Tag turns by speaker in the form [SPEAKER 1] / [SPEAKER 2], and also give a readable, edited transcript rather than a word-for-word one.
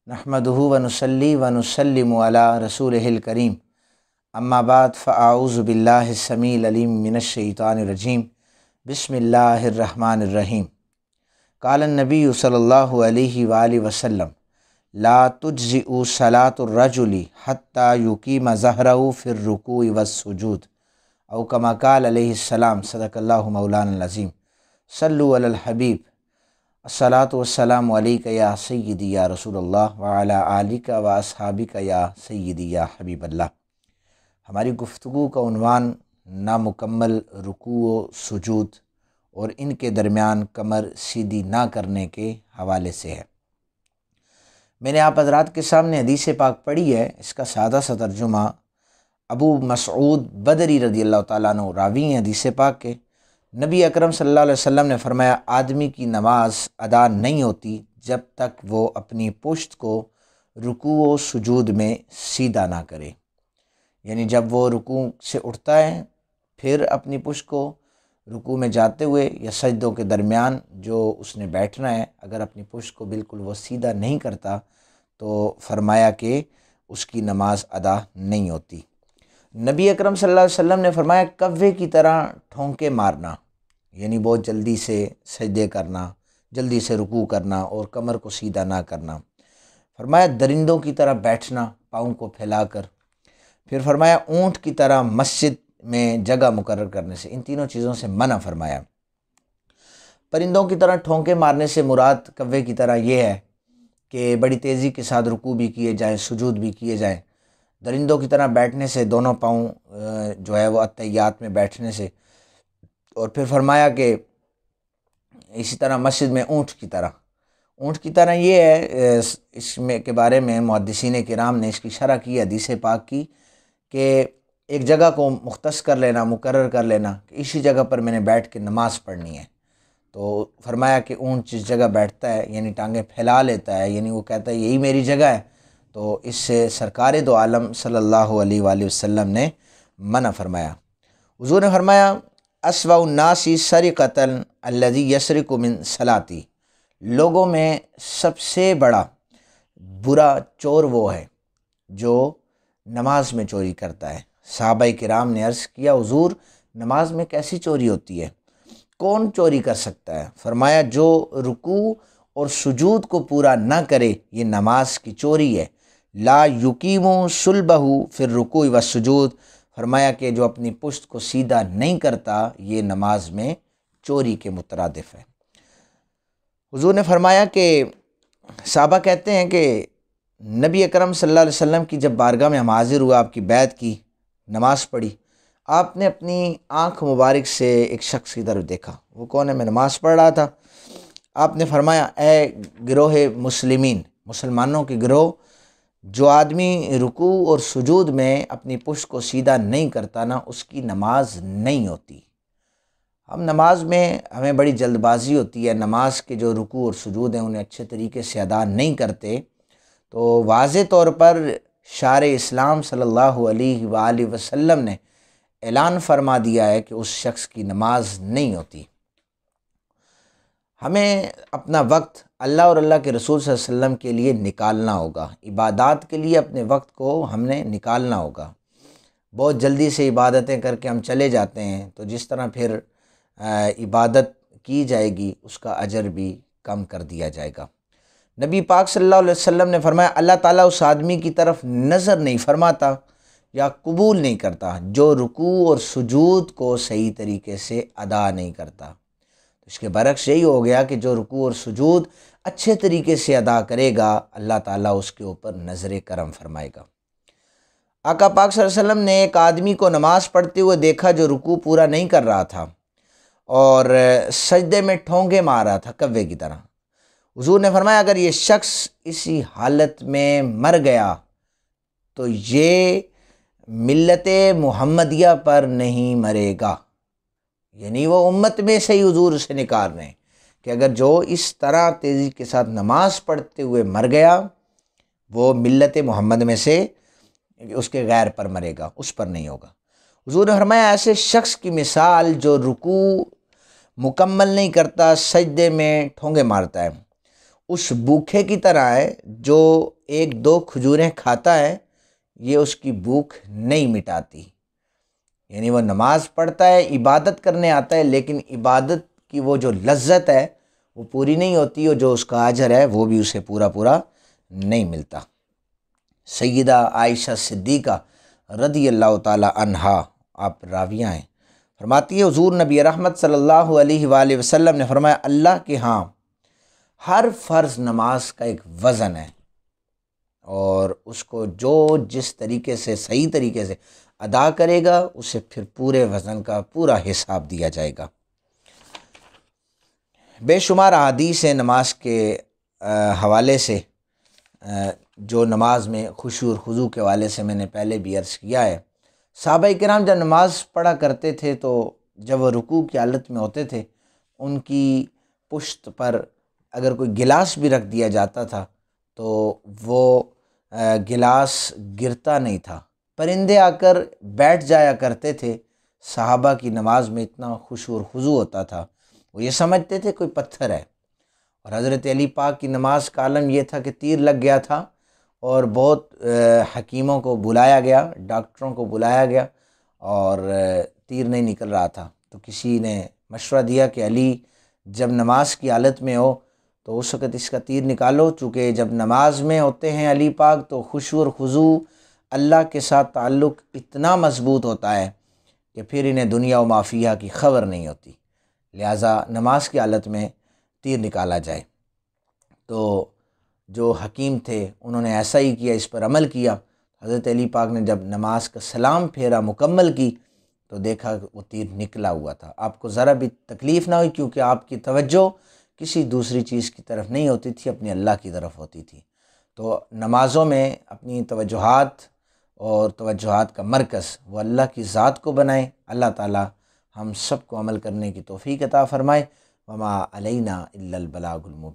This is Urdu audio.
[SPEAKER 1] نحمدہ ونصلی ونسلم علی رسولہ الکریم اما بعد فاعوذ باللہ السمیع العلیم من الشیطان الرجیم بسم اللہ الرحمن الرحیم قال النبی صلی اللہ علیہ وآلہ وسلم لا تجزئ صلاة الرجل حتی یقیم ظہرہ فی الرکوع والسجود او کما قال علیہ السلام صدق اللہ مولانا العظیم صلو علی الحبیب الصلاۃ والسلام علیک یا سیدی یا رسول اللہ وعلی آلک و اصحابک یا سیدی یا حبیب اللہ۔ ہماری گفتگو کا عنوان نامکمل رکوع و سجود اور ان کے درمیان کمر سیدھی نہ کرنے کے حوالے سے ہے۔ میں نے آپ حضرات کے سامنے حدیث پاک پڑھی ہے، اس کا سادہ سا ترجمہ ابو مسعود بدری رضی اللہ تعالیٰ عنہ راوی ہیں حدیث پاک کے۔ نبی اکرم صلی اللہ علیہ وسلم نے فرمایا آدمی کی نماز ادا نہیں ہوتی جب تک وہ اپنی پشت کو رکوع و سجود میں سیدھا نہ کرے، یعنی جب وہ رکوع سے اٹھتا ہے پھر اپنی پشت کو رکوع میں جاتے ہوئے یا سجدوں کے درمیان جو اس نے بیٹھنا ہے، اگر اپنی پشت کو بالکل وہ سیدھا نہیں کرتا تو فرمایا کہ اس کی نماز ادا نہیں ہوتی۔ نبی اکرم صلی اللہ علیہ وسلم نے فرمایا کوے کی طرح ٹھونکے مارنا، یعنی بہت جلدی سے سجدے کرنا، جلدی سے رکوع کرنا اور کمر کو سیدھا نہ کرنا۔ فرمایا درندوں کی طرح بیٹھنا پاؤں کو پھیلا کر۔ پھر فرمایا اونٹ کی طرح مسجد میں جگہ مقرر کرنے سے، ان تینوں چیزوں سے منع فرمایا۔ پرندوں کی طرح ٹھونکے مارنے سے مراد کوے کی طرح یہ ہے کہ بڑی تیزی کے ساتھ رکوع بھی کیے جائیں، سجود بھی کیے جائیں۔ درندوں کی طرح بیٹھنے سے، دونوں پاؤں جو ہے وہ اتحیات میں بیٹھنے سے، اور پھر فرمایا کہ اسی طرح مسجد میں اونٹ کی طرح یہ ہے، اس میں کے بارے میں محدثین کرام نے اس کی شرح کی حدیث پاک کی کہ ایک جگہ کو مختص کر لینا، مقرر کر لینا کہ اسی جگہ پر میں نے بیٹھ کے نماز پڑھنی ہے۔ تو فرمایا کہ اونٹ جس جگہ بیٹھتا ہے یعنی ٹانگیں پھیلا لیتا ہے، یعنی وہ کہتا ہے یہی میری جگہ ہے، تو اس سے سرکار دو عالم صلی اللہ علیہ وآلہ وسلم نے منع فرمایا۔ حضور نے فرمایا اسوأ الناس سرقۃ الذی یسرق من صلاتی، لوگوں میں سب سے بڑا برا چور وہ ہے جو نماز میں چوری کرتا ہے۔ صحابہ کرام نے عرض کیا حضور نماز میں کیسی چوری ہوتی ہے؟ کون چوری کر سکتا ہے؟ فرمایا جو رکوع اور سجود کو پورا نہ کرے یہ نماز کی چوری ہے۔ لا یقیم صلبہ فی الرکوع والسجود، فرمایا کہ جو اپنی پشت کو سیدھا نہیں کرتا یہ نماز میں چوری کے مترادف ہے۔ حضور نے فرمایا کہ صحابہ کہتے ہیں کہ نبی اکرم صلی اللہ علیہ وسلم کی جب بارگاہ میں ہم حاضر ہوئے، آپ کی بیعت کی، نماز پڑھی، آپ نے اپنی آنکھ مبارک سے ایک شخص کی طرف دیکھا۔ وہ کون ہے؟ میں نماز پڑھ رہا تھا۔ آپ نے فرمایا اے گروہ مسلمین، مسلمانوں کے گروہ، جو آدمی رکوع اور سجود میں اپنی پشت کو سیدھا نہیں کرتا نا اس کی نماز نہیں ہوتی۔ ہم نماز میں ہمیں بڑی جلد بازی ہوتی ہے، نماز کے جو رکوع اور سجود ہیں انہیں اچھے طریقے سے ادا نہیں کرتے، تو واضح طور پر شارع اسلام صلی اللہ علیہ وآلہ وسلم نے اعلان فرما دیا ہے کہ اس شخص کی نماز نہیں ہوتی۔ ہمیں اپنا وقت اللہ اور اللہ کے رسول صلی اللہ علیہ وسلم کے لیے نکالنا ہوگا، عبادات کے لیے اپنے وقت کو ہم نے نکالنا ہوگا۔ بہت جلدی سے عبادتیں کر کے ہم چلے جاتے ہیں تو جس طرح پھر عبادت کی جائے گی اس کا اجر بھی کم کر دیا جائے گا۔ نبی پاک صلی اللہ علیہ وسلم نے فرمایا اللہ تعالیٰ اس آدمی کی طرف نظر نہیں فرماتا یا قبول نہیں کرتا جو رکوع اور سجود کو صحیح طریقے سے ادا نہیں کرتا۔ اس کے برعکس یہی ہو گیا کہ جو رکوع اور سجود اچھے طریقے سے ادا کرے گا اللہ تعالیٰ اس کے اوپر نظر کرم فرمائے گا۔ آقا پاک صلی اللہ علیہ وسلم نے ایک آدمی کو نماز پڑھتے ہوئے دیکھا جو رکوع پورا نہیں کر رہا تھا اور سجدے میں ٹھونکے مار رہا تھا کوے کی طرح۔ حضور نے فرمایا اگر یہ شخص اسی حالت میں مر گیا تو یہ ملت محمدیہ پر نہیں مرے گا، یعنی وہ امت میں سے ہی حضور سے نکال رہے ہیں کہ اگر جو اس طرح تیزی کے ساتھ نماز پڑھتے ہوئے مر گیا وہ ملت محمد میں سے اس کے غیر پر مرے گا، اس پر نہیں ہوگا۔ حضور نے فرمایا ایسے شخص کی مثال جو رکوع مکمل نہیں کرتا، سجدے میں ٹھونگے مارتا ہے، اس بھوکے کی طرح ہے جو ایک دو کھجوریں کھاتا ہے یہ اس کی بھوک نہیں مٹاتی، یعنی وہ نماز پڑھتا ہے، عبادت کرنے آتا ہے، لیکن عبادت کی وہ جو لذت ہے وہ پوری نہیں ہوتی، اور جو اس کا اجر ہے وہ بھی اسے پورا نہیں ملتا۔ سیدہ عائشہ صدیقہ رضی اللہ تعالی عنہا، آپ راویہ ہیں، فرماتی ہے حضور نبی رحمت صلی اللہ علیہ وآلہ وسلم نے فرمایا اللہ کے ہاں ہر فرض نماز کا ایک وزن ہے، اور اس کو جو جس طریقے سے صحیح طریقے سے ادا کرے گا اسے پھر پورے وزن کا پورا حساب دیا جائے گا۔ بے شمار احادیث ہیں نماز کے حوالے سے، جو نماز میں خشوع اور خضوع کے حوالے سے میں نے پہلے بھی عرض کیا ہے۔ صحابہ کرام جب نماز پڑھا کرتے تھے تو جب وہ رکوع کی حالت میں ہوتے تھے، ان کی پشت پر اگر کوئی گلاس بھی رکھ دیا جاتا تھا تو وہ گلاس گرتا نہیں تھا، پرندے آ کر بیٹھ جایا کرتے تھے۔ صحابہ کی نماز میں اتنا خشوع اور خضوع ہوتا تھا، وہ یہ سمجھتے تھے کوئی پتھر ہے۔ اور حضرت علی پاک کی نماز کا عالم یہ تھا کہ تیر لگ گیا تھا، اور بہت حکیموں کو بلایا گیا، ڈاکٹروں کو بلایا گیا، اور تیر نہیں نکل رہا تھا۔ تو کسی نے مشورہ دیا کہ علی جب نماز کی حالت میں ہو تو اس وقت اس کا تیر نکالو، چونکہ جب نماز میں ہوتے ہیں علی پاک تو خشوع اور خضوع اللہ کے ساتھ تعلق اتنا مضبوط ہوتا ہے کہ پھر انہیں دنیا و ما فیہا کی خبر نہیں ہوتی، لہٰذا نماز کی حالت میں تیر نکالا جائے۔ تو جو حکیم تھے انہوں نے ایسا ہی کیا، اس پر عمل کیا۔ حضرت علی پاک نے جب نماز کا سلام پھیرا مکمل کی تو دیکھا کہ وہ تیر نکلا ہوا تھا۔ آپ کو ذرا بھی تکلیف نہ ہوئی، کیونکہ آپ کی توجہ کسی دوسری چیز کی طرف نہیں ہوتی تھی، اپنی اللہ کی طرف ہوتی تھی۔ تو نمازوں میں اپنی توجہات اور توجہات کا مرکز وہ اللہ کی ذات کو بنائیں۔ اللہ تعالی ہم سب کو عمل کرنے کی توفیق عطا فرمائے۔ وما علینا الا البلاغ المبین۔